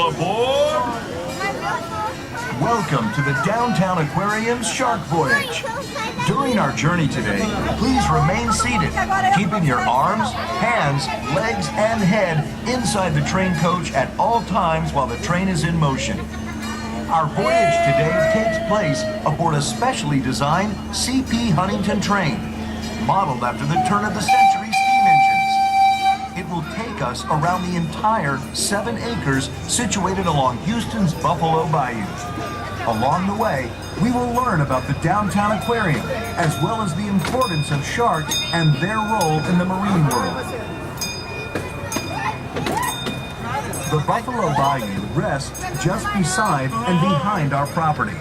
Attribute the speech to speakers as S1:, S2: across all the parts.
S1: aboard! Welcome to the Downtown Aquarium's Shark Voyage. During our journey today, please remain seated, keeping your arms, hands, legs, and head inside the train coach at all times while the train is in motion. Our voyage today takes place aboard a specially designed CP Huntington train, modeled after the turn-of-the-century steam engines. It will take us around the entire 7 acres situated along Houston's Buffalo Bayou. Along the way, we will learn about the Downtown Aquarium, as well as the importance of sharks and their role in the marine world. The Buffalo Bayou rests just beside and behind our property.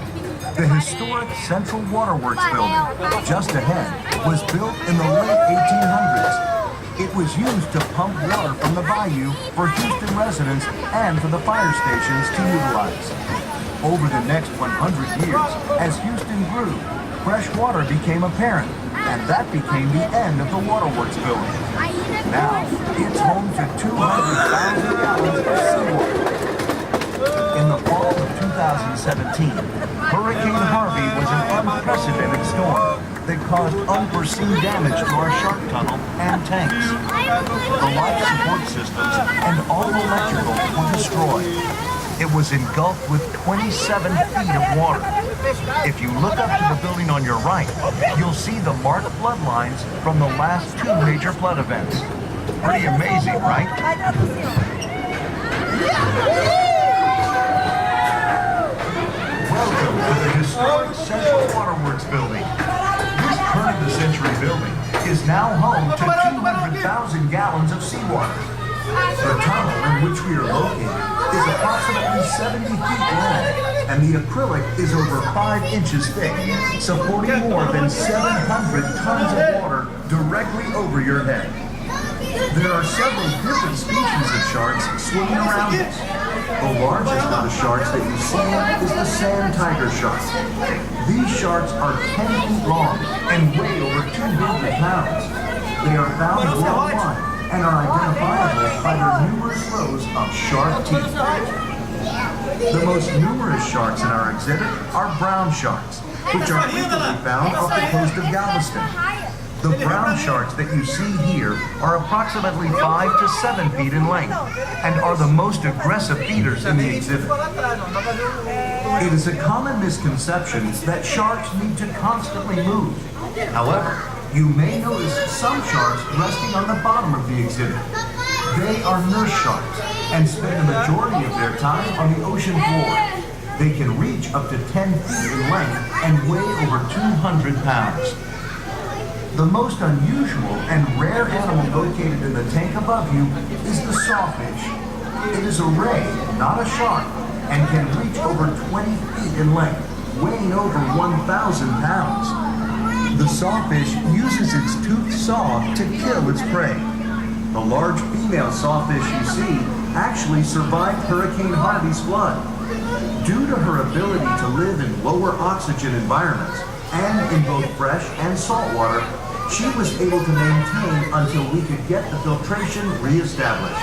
S1: The historic Central Waterworks building, just ahead, was built in the late 1800s. It was used to pump water from the bayou for Houston residents and for the fire stations to utilize. Over the next 100 years, as Houston grew, fresh water became apparent, and that became the end of the Waterworks building. Now, it's home to 200,000 gallons of seawater. In the fall of 2017, Hurricane Harvey was an unprecedented storm that caused unforeseen damage to our shark tunnel and tanks. The life support systems and all electrical were destroyed. It was engulfed with 27 feet of water. If you look up to the building on your right, you'll see the marked flood lines from the last 2 major flood events. Pretty amazing, right? Welcome to the historic Central Waterworks building. This turn-of-the-century building is now home to 200,000 gallons of seawater. The tunnel in which we are located is approximately 70 feet long, and the acrylic is over 5 inches thick, supporting more than 700 tons of water directly over your head. There are several different species of sharks swimming around us. The largest of the sharks that you see is the sand tiger shark. These sharks are 10 feet long and weigh over 200 pounds. They are found worldwide and are identifiable by their numerous rows of sharp teeth. The most numerous sharks in our exhibit are brown sharks, which are frequently found off the coast of Galveston. The brown sharks that you see here are approximately 5 to 7 feet in length and are the most aggressive feeders in the exhibit. It is a common misconception that sharks need to constantly move. However, you may notice some sharks resting on the bottom of the exhibit. They are nurse sharks and spend the majority of their time on the ocean floor. They can reach up to 10 feet in length and weigh over 200 pounds. The most unusual and rare animal located in the tank above you is the sawfish. It is a ray, not a shark, and can reach over 20 feet in length, weighing over 1,000 pounds. The sawfish uses its toothed saw to kill its prey. The large female sawfish you see actually survived Hurricane Harvey's flood. Due to her ability to live in lower oxygen environments and in both fresh and salt water, she was able to maintain until we could get the filtration reestablished.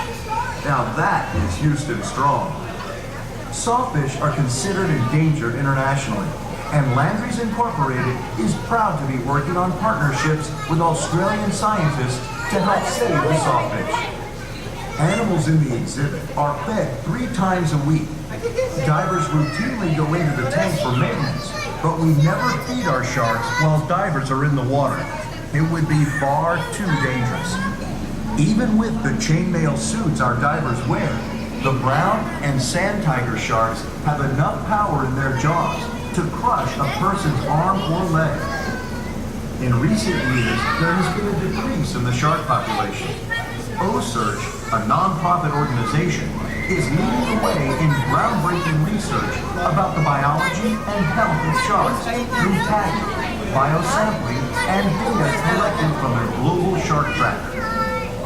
S1: Now that is Houston strong. Sawfish are considered endangered internationally, and Landry's Incorporated is proud to be working on partnerships with Australian scientists to help save the sawfish. Animals in the exhibit are fed 3 times a week. Divers routinely go into the tank for maintenance, but we never feed our sharks while divers are in the water. It would be far too dangerous. Even with the chainmail suits our divers wear, the brown and sand tiger sharks have enough power in their jaws to crush a person's arm or leg. In recent years, there has been a decrease in the shark population. Voyage, a non-profit organization, is leading the way in groundbreaking research about the biology and health of sharks through tagging, biosampling, and data collected from their global shark tracker.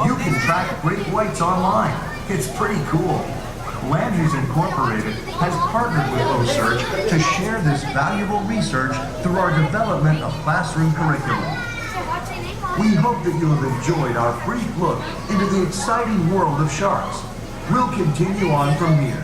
S1: You can track great whites online. It's pretty cool. Landry's Incorporated has partnered with Voyage to share this valuable research through our development of classroom curriculum. We hope that you have enjoyed our brief look into the exciting world of sharks. We'll continue on from here.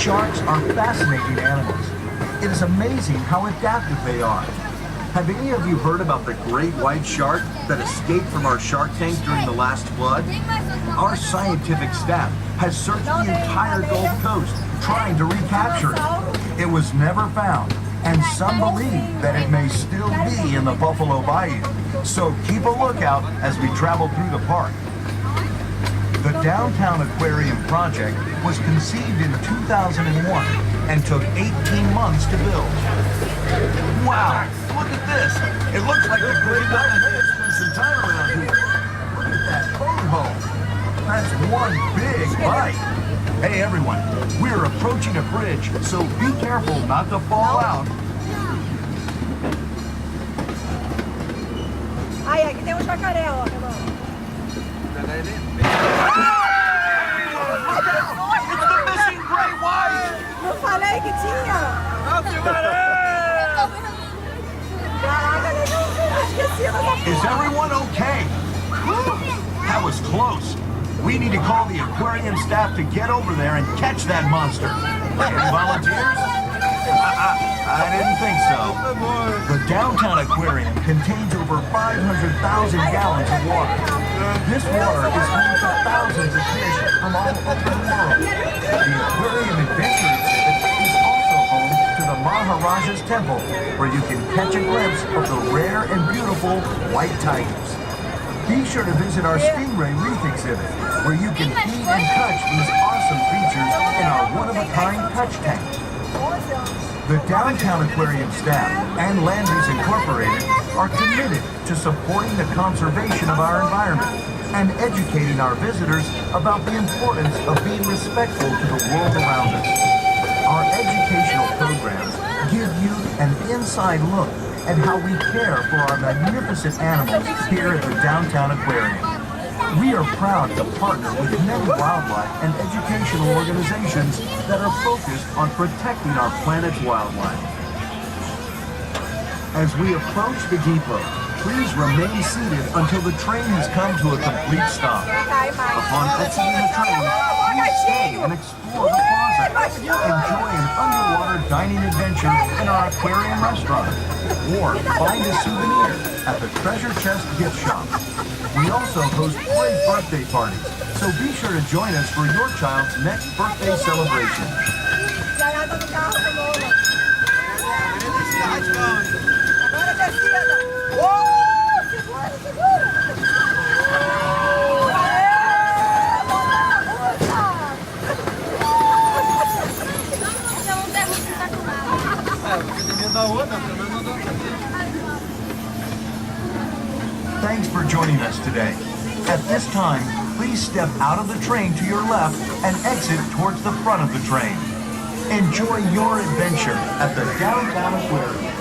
S1: Sharks are fascinating animals. It is amazing how adaptive they are. Have any of you heard about the great white shark that escaped from our shark tank during the last flood? Our scientific staff has searched the entire Gulf Coast trying to recapture it. It was never found, and some believe that it may still be in the Buffalo Bayou. So keep a lookout as we travel through the park. The Downtown Aquarium project was conceived in 2001 and took 18 months to build. Wow, look at this. It looks like the Great White may have spent some time around here. Look at that toad hole. That's one big bite. Hey everyone, we're approaching a bridge, so be careful not to fall out.
S2: Aí, aqui tem um jacaré, ó, irmão.
S1: It's the missing great white!
S2: Não falei que tinha? Caraca, eu esqueci da
S1: Is everyone okay? That was close. We need to call the aquarium staff to get over there and catch that monster. Any volunteers? I didn't think so. The Downtown Aquarium contains over 500,000 gallons of water. This water is home to thousands of fish from all over the world. The Aquarium Adventure exhibit is also home to the Maharaja's Temple, where you can catch a glimpse of the rare and beautiful white tigers. Be sure to visit our Stingray Reef exhibit, where you can feed and touch these awesome creatures in our one-of-a-kind touch tank. The Downtown Aquarium staff and Landry's Incorporated are committed to supporting the conservation of our environment and educating our visitors about the importance of being respectful to the world around us. Our educational programs give you an inside look at how we care for our magnificent animals here at the Downtown Aquarium. We are proud to partner with many wildlife and educational organizations that are focused on protecting our planet's wildlife. As we approach the depot, please remain seated until the train has come to a complete stop. Upon exiting the train, please stay and explore the plaza. Enjoy an underwater dining adventure in our aquarium restaurant, or find a souvenir at the Treasure Chest gift shop. We also host great birthday parties, so be sure to join us for your child's next birthday celebration. Thanks for joining us today. At this time, please step out of the train to your left and exit towards the front of the train. Enjoy your adventure at the Downtown Aquarium.